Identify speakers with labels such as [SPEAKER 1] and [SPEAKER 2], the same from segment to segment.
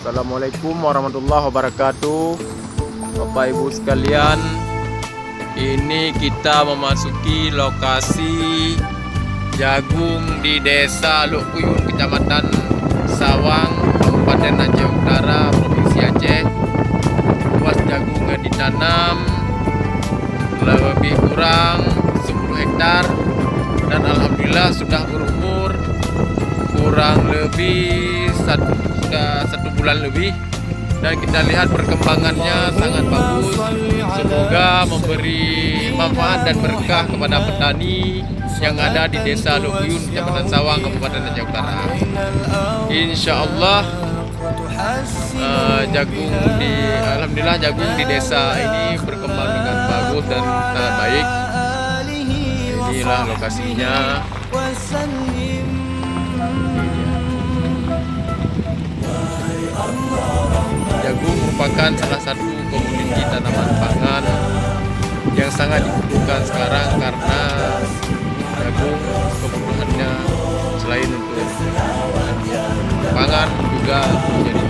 [SPEAKER 1] Assalamualaikum warahmatullahi wabarakatuh. Bapak Ibu sekalian, ini kita memasuki lokasi jagung di Desa Lukuyun, Kecamatan Sawang, Kabupaten Aceh Utara, Provinsi Aceh. Luas jagung yang ditanam lebih kurang 10 hektar dan alhamdulillah sudah berumur kurang lebih sudah 1 bulan lebih, dan kita lihat perkembangannya sangat bagus. Semoga memberi manfaat dan berkah kepada petani yang ada di Desa Lukuyun, Kecamatan Sawang, Kabupaten Aceh Utara. Insya Allah alhamdulillah jagung di desa ini berkembang dengan bagus dan sangat baik. Inilah lokasinya. Jagung merupakan salah satu komoditi tanaman pangan yang sangat dibutuhkan sekarang, karena jagung kebutuhannya selain untuk pangan juga menjadi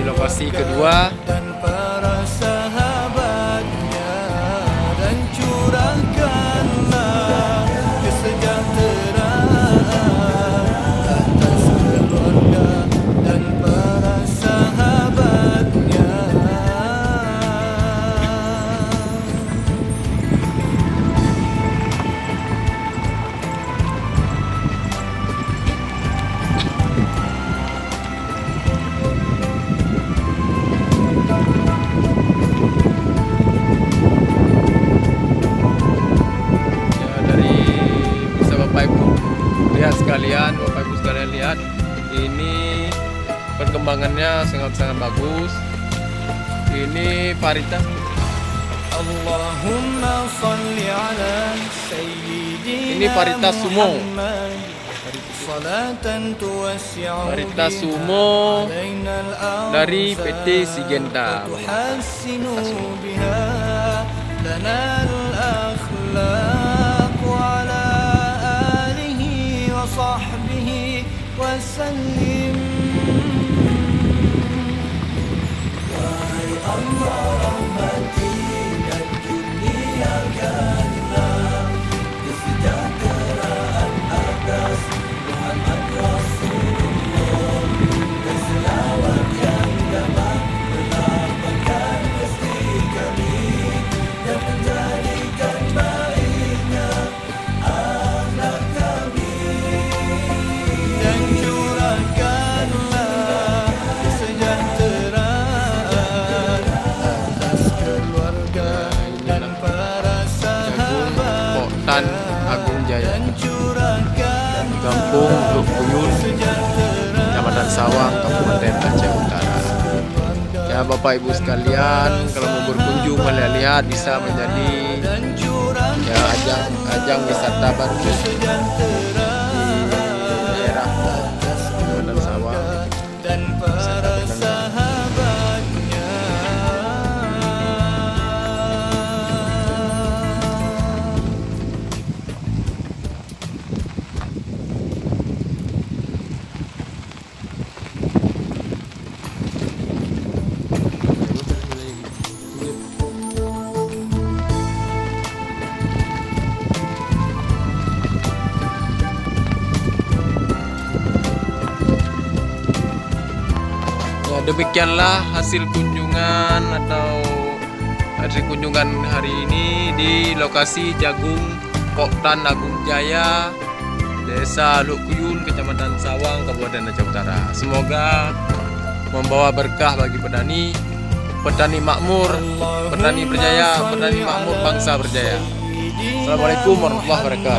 [SPEAKER 1] lokasi kedua.
[SPEAKER 2] Dan para sahabatnya, dan curahkanlah kesejahteraan atas keluarga dan para sahabatnya.
[SPEAKER 1] Bapak Ibu sekalian lihat, ini perkembangannya sangat-sangat bagus. Ini varietas
[SPEAKER 2] Allahumma shalli ala sayyidina
[SPEAKER 1] ini varietas sumo.
[SPEAKER 2] Varietas
[SPEAKER 1] sumo dari PT Syngenta.
[SPEAKER 2] وصحبه وسلم. Wahai Allah, rahmati dan kurniakanlah kesejahteraan atas Muhammad Rasulullah, dan selawat yang dapat melapangkan hati kami dan menjadikan baiknya akhlak kami. Dan curahkanlah kesejahteraan atas keluarga dan para sahabat
[SPEAKER 1] Poktan Agung Jaya,
[SPEAKER 2] dan curahkan
[SPEAKER 1] Kampung Lukuyun, Kecamatan Sawang, Kabupaten Aceh Utara. Ya Bapak Ibu sekalian, kalau mau berkunjung melihat bisa menjadi ya ajang wisata baru di daerah Kecamatan Sawang
[SPEAKER 2] dan para sahabatnya.
[SPEAKER 1] Demikianlah hasil kunjungan hari ini di lokasi jagung Poktan Agung Jaya, Desa Lukuyun, Kecamatan Sawang, Kabupaten Aceh Utara. Semoga membawa berkah bagi petani makmur, petani berjaya, petani makmur, bangsa berjaya. Assalamualaikum warahmatullahi wabarakatuh.